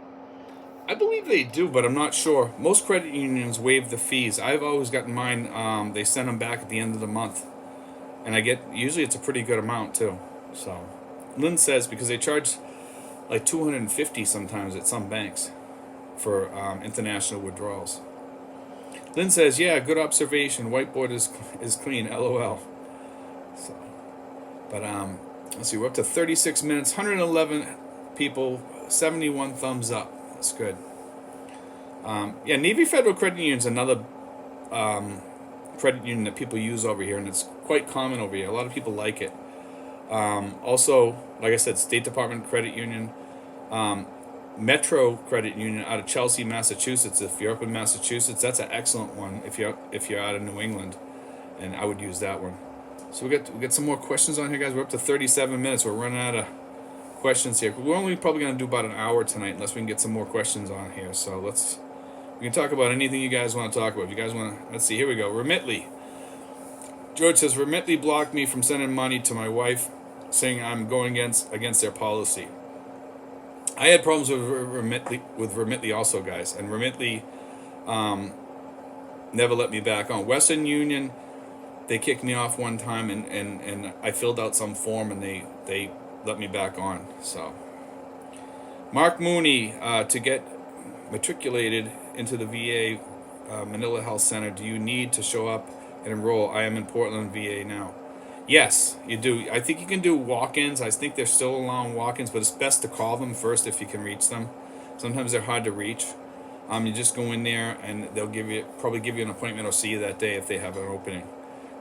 I believe they do, but I'm not sure. Most credit unions waive the fees. I've always gotten mine, they send them back at the end of the month. And usually it's a pretty good amount too. So, Lynn says, because they charge like $250 sometimes at some banks for international withdrawals. Lynn says, yeah, good observation. Whiteboard is clean, LOL. So, but let's see, we're up to 36 minutes, 111 people, 71 thumbs up. That's good. Yeah, Navy Federal Credit Union is another credit union that people use over here, and it's quite common over here. A lot of people like it. Also, like I said, State Department Credit Union, Metro Credit Union out of Chelsea, Massachusetts. If you're up in Massachusetts, that's an excellent one. If you're out of New England, and I would use that one. So we get some more questions on here, guys. We're up to 37 minutes. We're running out of questions here. We're only probably going to do about an hour tonight, unless we can get some more questions on here. So we can talk about anything you guys want to talk about. If you guys want to, let's see. Here we go. Remitly. George says Remitly blocked me from sending money to my wife, saying I'm going against their policy. I had problems with Remitly also, guys, and Remitly never let me back on. Western Union, they kicked me off one time, and I filled out some form, and they let me back on. So, Mark Mooney, to get matriculated into the VA Manila Health Center, do you need to show up and enroll? I am in Portland, VA now. Yes, you do. I think you can do walk-ins. I think they're still allowing walk-ins, but it's best to call them first if you can reach them. Sometimes they're hard to reach. You just go in there and they'll probably give you an appointment or see you that day if they have an opening.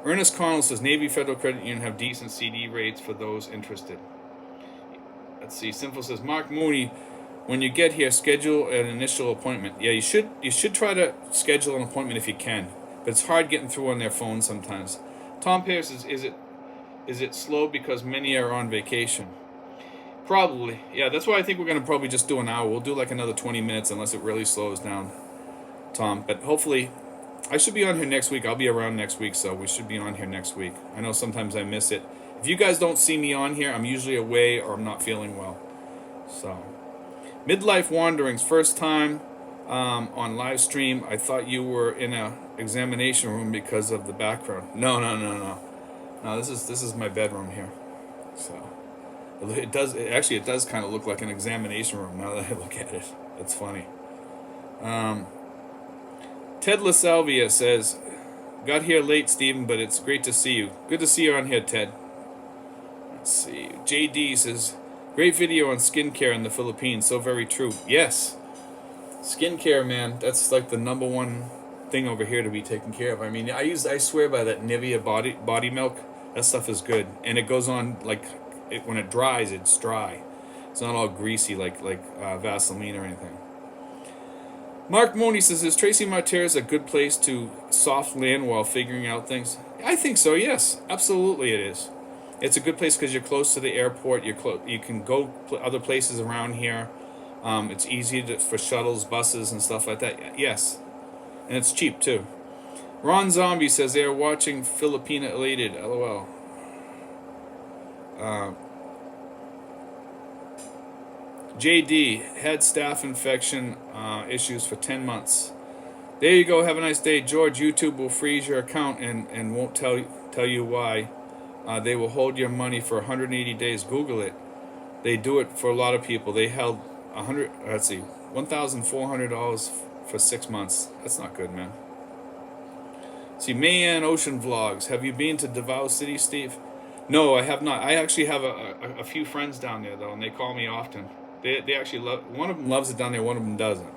Ernest Connell says Navy Federal Credit Union have decent CD rates for those interested. Let's see. Simple says Mark Mooney, when you get here, schedule an initial appointment. Yeah, you should try to schedule an appointment if you can, but it's hard getting through on their phone sometimes. Tom Pierce says, is it slow because many are on vacation? Probably. Yeah, that's why I think we're going to probably just do an hour. We'll do like another 20 minutes unless it really slows down, Tom. But hopefully, I should be on here next week. I'll be around next week, so we should be on here next week. I know sometimes I miss it. If you guys don't see me on here, I'm usually away or I'm not feeling well. So, Midlife Wanderings, first time on live stream. I thought you were in a examination room because of the background. No. No, this is my bedroom here. So it does kind of look like an examination room now that I look at it. It's funny. Ted LaSalvia says, got here late, Stephen, but it's great to see you. Good to see you on here, Ted. Let's see. JD says, great video on skincare in the Philippines. So very true. Yes. Skincare, man, that's like the number one thing over here to be taken care of. I mean, I swear by that Nivea body milk. That stuff is good, and it goes on when it dries, it's dry. It's not all greasy like Vaseline or anything. Mark Mooney says, is Tracy Martires a good place to soft land while figuring out things? I think so. Yes, absolutely, it is. It's a good place because you're close to the airport. You can go other places around here. It's easy for shuttles, buses, and stuff like that. Yes. And it's cheap, too. Ron Zombie says they are watching Filipina elated. LOL. JD had staph infection issues for 10 months. There you go. Have a nice day, George. YouTube will freeze your account and won't tell you why. They will hold your money for 180 days. Google it. They do it for a lot of people. They held $1,400 for 6 months. That's not good, man. See, Mayan Ocean Vlogs. Have you been to Davao City, Steve? No, I have not. I actually have a few friends down there though, and they call me often. They actually love. One of them loves it down there. One of them doesn't.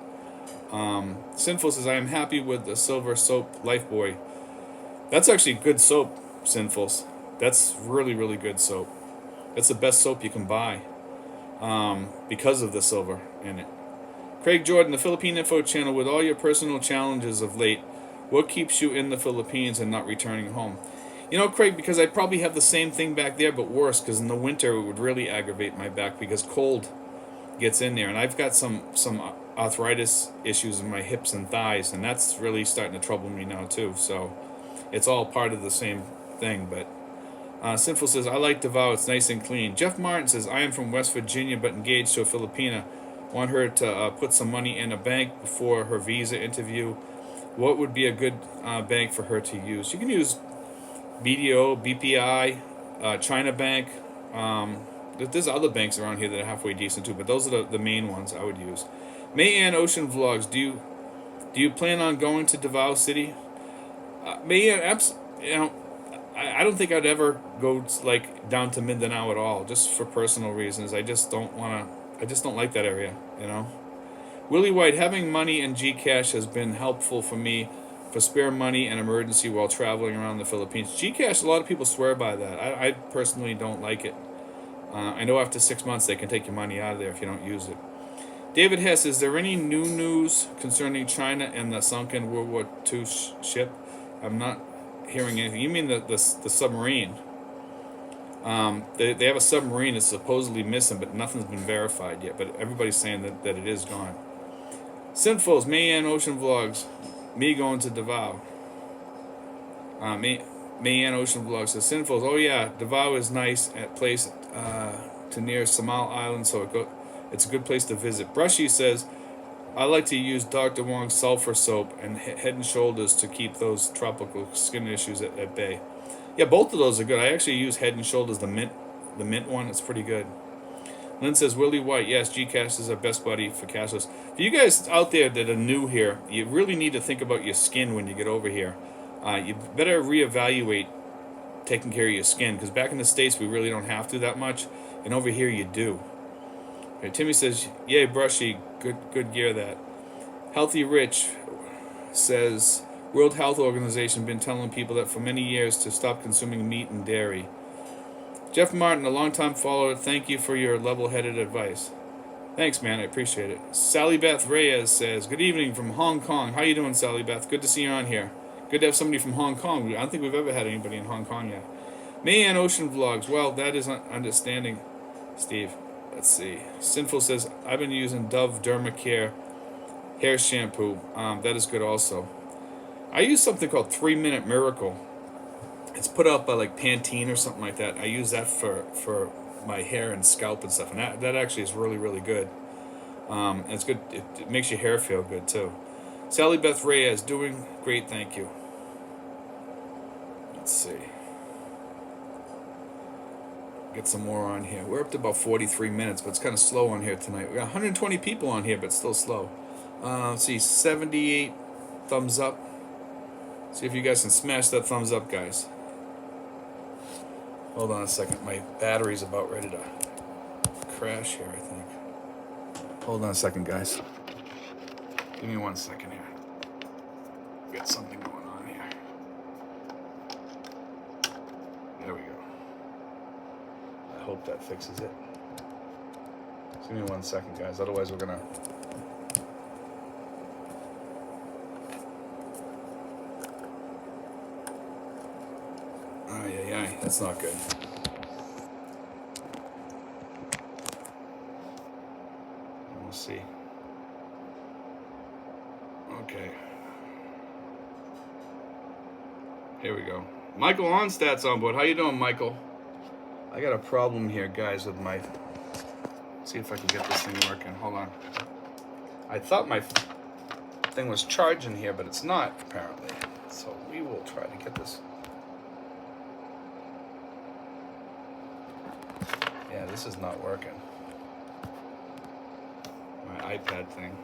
Sinful says, I am happy with the silver soap Lifebuoy. That's actually good soap, Sinfuls. That's really, really good soap. That's the best soap you can buy because of the silver in it. Craig Jordan, the Philippine Info Channel, with all your personal challenges of late, what keeps you in the Philippines and not returning home? You know, Craig, because I probably have the same thing back there, but worse, because in the winter it would really aggravate my back because cold gets in there. And I've got some arthritis issues in my hips and thighs, and that's really starting to trouble me now too. So it's all part of the same thing. But Sinful says, I like Davao, it's nice and clean. Jeff Martin says, I am from West Virginia but engaged to a Filipina. Want her to put some money in a bank before her visa interview. What would be a good bank for her to use? You can use BDO, BPI, China Bank. There's other banks around here that are halfway decent too, but those are the main ones I would use. Mayan Ocean Vlogs. Do you plan on going to Davao City? Mayan, I don't think I'd ever go like down to Mindanao at all, just for personal reasons. I just don't like that area, you know. Willie White, having money in Gcash has been helpful for me for spare money and emergency while traveling around the Philippines. Gcash, a lot of people swear by that. I personally don't like it. I know after 6 months they can take your money out of there if you don't use it. David Hess, is there any new news concerning China and the sunken World War II ship? I'm not hearing anything. You mean the submarine? They have a submarine that's supposedly missing, but nothing's been verified yet. But everybody's saying that it is gone. Sinfuls, Mayan Ocean Vlogs, me going to Davao. Mayan Ocean Vlogs says, Sinfuls, oh yeah, Davao is nice at place to near Samal Island, so it's a good place to visit. Brushy says, I like to use Dr. Wong's sulfur soap and Head and Shoulders to keep those tropical skin issues at bay. Yeah, both of those are good. I actually use Head and Shoulders, the mint one. It's pretty good. Lynn says, Willie White, yes, Gcash is our best buddy for cashless. For you guys out there that are new here, you really need to think about your skin when you get over here. You better reevaluate taking care of your skin, because back in the States we really don't have to that much, and over here you do. Okay, Timmy says, yay, Brushy, good gear that. Healthy Rich says, World Health Organization been telling people that for many years to stop consuming meat and dairy. Jeff Martin, a longtime follower, thank you for your level-headed advice. Thanks, man, I appreciate it. Sally Beth Reyes says, good evening from Hong Kong. How you doing, Sally Beth? Good to see you on here. Good to have somebody from Hong Kong. I don't think we've ever had anybody in Hong Kong yet. Mayan Ocean Vlogs. Well, that is understanding, Steve. Let's see. Sinful says, I've been using Dove Dermacare hair shampoo. That is good also. I use something called 3 Minute Miracle. It's put out by like Pantene or something like that. I use that for my hair and scalp and stuff, and that actually is really, really good. And it's good. It makes your hair feel good too. Sally Beth Reyes, doing great, thank you. Let's see. Get some more on here. We're up to about 43 minutes, but it's kind of slow on here tonight. We got 120 people on here, but still slow. Let's see, 78 thumbs up. See if you guys can smash that thumbs up, guys. Hold on a second. My battery's about ready to crash here, I think. Hold on a second, guys. Give me 1 second here. Got something going on here. There we go. I hope that fixes it. Just give me 1 second, guys. Otherwise, we're gonna... Ay, that's not good. We'll see. Okay. Here we go. Michael Onstat's on board. How you doing, Michael? I got a problem here, guys, with my... Let's see if I can get this thing working. Hold on. I thought my thing was charging here, but it's not, apparently. So we will try to get this. Yeah, this is not working. My iPad thing.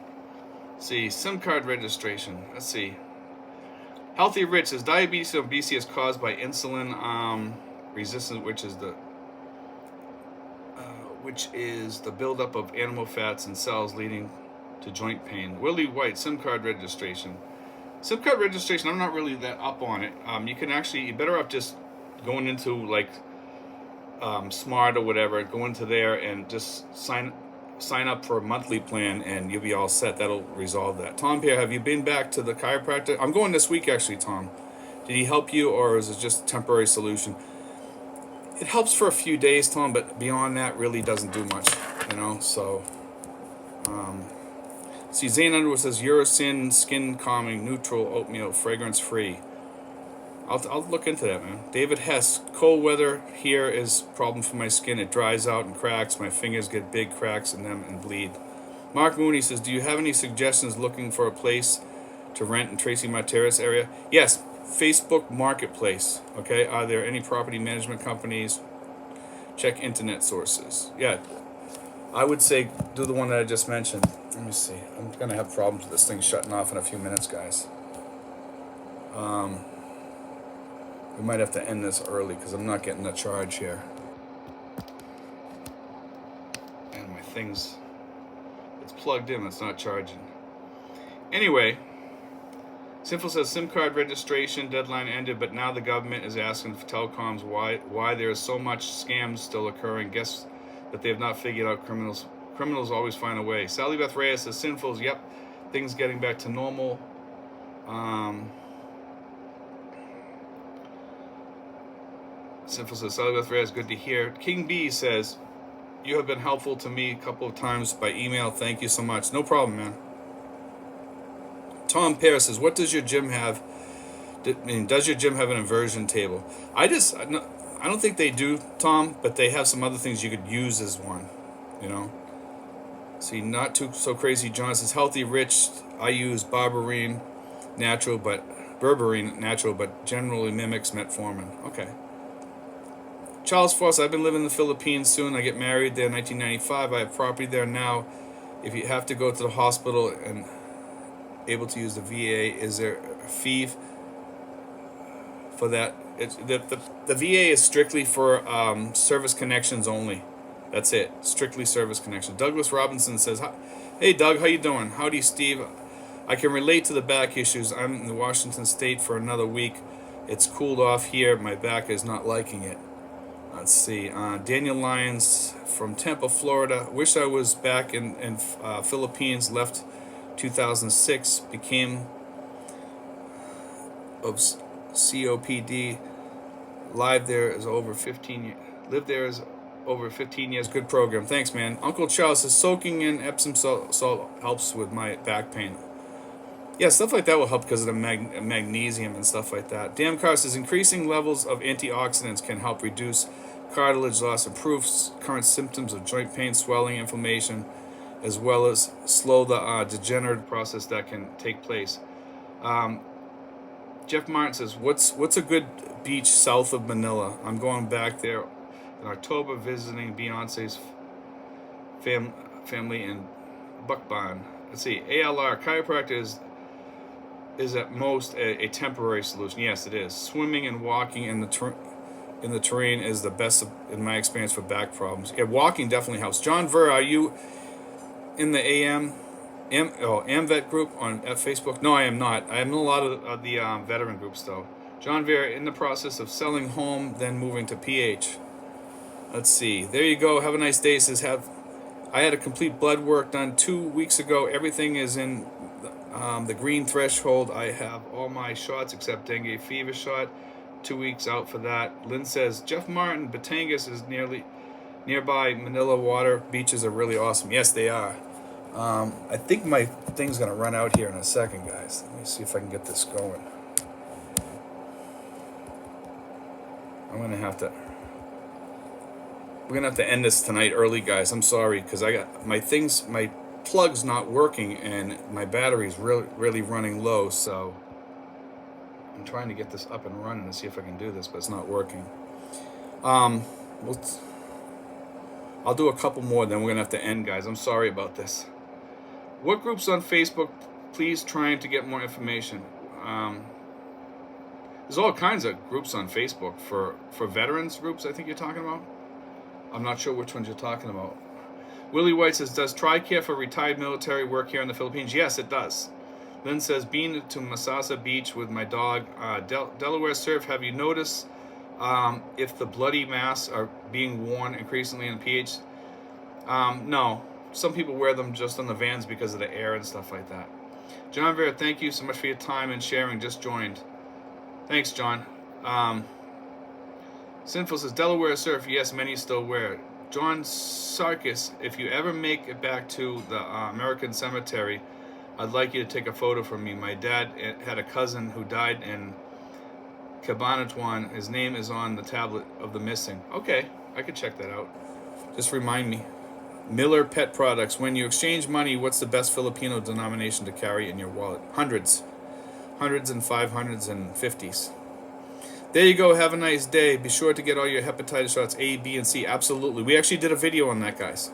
See, SIM card registration. Let's see. Healthy Rich says diabetes and obesity is caused by insulin resistance, which is the buildup of animal fats in cells leading to joint pain. Willie White, SIM card registration. SIM card registration, I'm not really that up on it. You can actually, you're better off just going into like Smart or whatever, go into there and just sign up for a monthly plan and you'll be all set. That'll resolve that. Tom Pierre, have you been back to the chiropractor? I'm going this week actually, Tom. Did he help you or is it just a temporary solution? It helps for a few days, Tom, but beyond that really doesn't do much, you know, so... See, Zane Underwood says, Urocin, skin calming, neutral, oatmeal, fragrance free. I'll look into that, man. David Hess, cold weather here is a problem for my skin. It dries out and cracks. My fingers get big cracks in them and bleed. Mark Mooney says, do you have any suggestions looking for a place to rent in Tracy Martirez area? Yes, Facebook Marketplace. Okay, are there any property management companies? Check internet sources. Yeah, I would say do the one that I just mentioned. Let me see. I'm going to have problems with this thing shutting off in a few minutes, guys. We might have to end this early because I'm not getting the charge here. And my thing's... It's plugged in, it's not charging. Anyway, Simple says SIM card registration deadline ended, but now the government is asking for telecoms why there is so much scams still occurring. Guess that they have not figured out criminals always find a way. Sally Beth Reyes says Sinfuls, yep, things getting back to normal. Sinful says Sally Beth Reyes, good to hear. King B says, you have been helpful to me a couple of times by email. Thank you so much. No problem, man. Tom Pear says, what does your gym have? Does your gym have an inversion table? I don't think they do, Tom, but they have some other things you could use as one, you know. See, not too so crazy. John says, healthy, rich. I use berberine natural, but generally mimics metformin. Okay. Charles Foss, I've been living in the Philippines soon. I get married there in 1995. I have property there now. If you have to go to the hospital and able to use the VA, is there a fee for that? The VA is strictly for service connections only. That's it. Strictly service connection. Douglas Robinson says, hey, Doug, how you doing? Howdy, Steve. I can relate to the back issues. I'm in Washington State for another week. It's cooled off here. My back is not liking it. Let's see. Daniel Lyons from Tampa, Florida. Wish I was back in Philippines. Left 2006. Became of COPD. Lived there is over 15 years. Lived there is over 15 years. Good program. Thanks, man. Uncle Charles says soaking in Epsom salt helps with my back pain. Yeah, stuff like that will help because of the magnesium and stuff like that. Dan Carr says increasing levels of antioxidants can help reduce cartilage loss, improve current symptoms of joint pain, swelling, inflammation, as well as slow the degenerative process that can take place. Jeff Martin says, what's a good beach south of Manila? I'm going back there in October, visiting Beyonce's family in Bukban. Let's see, ALR, chiropractor is at most a temporary solution. Yes, it is. Swimming and walking in the terrain is the best in my experience for back problems. Yeah, walking definitely helps. John Ver, are you in the AMVET group at Facebook? No, I am not. I am in a lot of the veteran groups, though. John Ver, in the process of selling home, then moving to PH. Let's see. There you go. Have a nice day. It says, I had a complete blood work done 2 weeks ago. Everything is in the green threshold. I have all my shots except dengue fever shot. 2 weeks out for that. Lynn says, Jeff Martin, Batangas is nearby. Manila water beaches are really awesome. Yes, they are. I think my thing's going to run out here in a second, guys. Let me see if I can get this going. I'm going to have to... We're gonna have to end this tonight early, guys. I'm sorry, because I got my plug's not working, and my battery's really running low. So I'm trying to get this up and running to see if I can do this, but it's not working. I'll do a couple more, then we're gonna have to end, guys. I'm sorry about this. What groups on Facebook? Please trying to get more information. There's all kinds of groups on Facebook for veterans groups. I think you're talking about. I'm not sure which ones you're talking about. Willie White says, does TRICARE for retired military work here in the Philippines? Yes, it does. Lynn says, been to Masasa Beach with my dog. Delaware Srrv, have you noticed if the bloody masks are being worn increasingly in PH? No. Some people wear them just on the vans because of the air and stuff like that. John Vera, thank you so much for your time and sharing. Just joined. Thanks, John. Sinful says, Delaware Srrv, yes, many still wear it. John Sarkis, if you ever make it back to the American cemetery, I'd like you to take a photo for me. My dad had a cousin who died in Cabanatuan. His name is on the tablet of the missing. Okay, I could check that out. Just remind me. Miller Pet Products. When you exchange money, what's the best Filipino denomination to carry in your wallet? Hundreds. Hundreds and 500s and 50s. There you go. Have a nice day. Be sure to get all your hepatitis shots A, B, and C. Absolutely. We actually did a video on that, guys.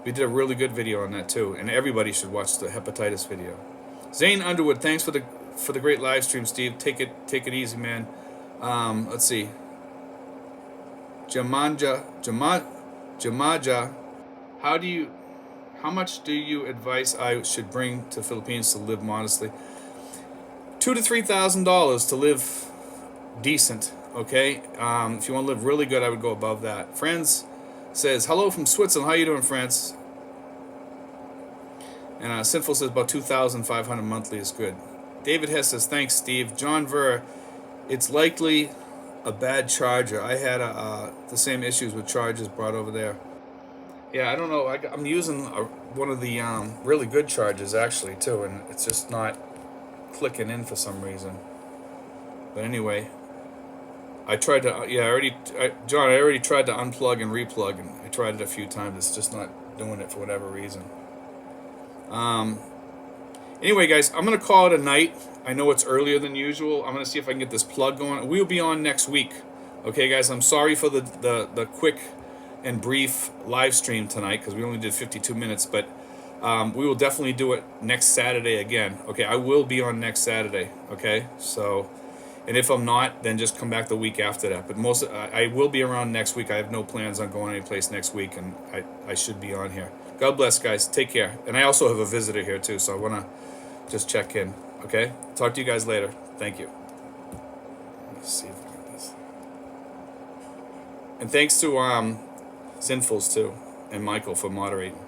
We did a really good video on that too, and everybody should watch the hepatitis video. Zane Underwood, thanks for the great live stream, Steve. Take it easy, man. Let's see. Jamaja, how much do you advise I should bring to Philippines to live modestly? $2,000 to $3,000 to live decent, okay? If you want to live really good, I would go above that. Friends says, hello from Switzerland. How you doing, friends? And Sinful says about 2,500 monthly is good. David Hess says, thanks, Steve. John Ver, it's likely a bad charger. I had the same issues with chargers brought over there. Yeah, I don't know. I'm using one of the really good chargers, actually, too, and it's just not clicking in for some reason. But anyway, I tried to, John, I already tried to unplug and replug, and I tried it a few times. It's just not doing it for whatever reason. Anyway, guys, I'm going to call it a night. I know it's earlier than usual. I'm going to see if I can get this plug going. We'll be on next week. Okay, guys, I'm sorry for the quick and brief live stream tonight because we only did 52 minutes, but we will definitely do it next Saturday again. Okay, I will be on next Saturday. Okay, so, and if I'm not, then just come back the week after that. But I will be around next week. I have no plans on going anyplace next week, and I should be on here. God bless, guys. Take care. And I also have a visitor here too, so I want to just check in. Okay, talk to you guys later. Thank you. Let me see if I get this. And thanks to Sinfuls too and Michael for moderating.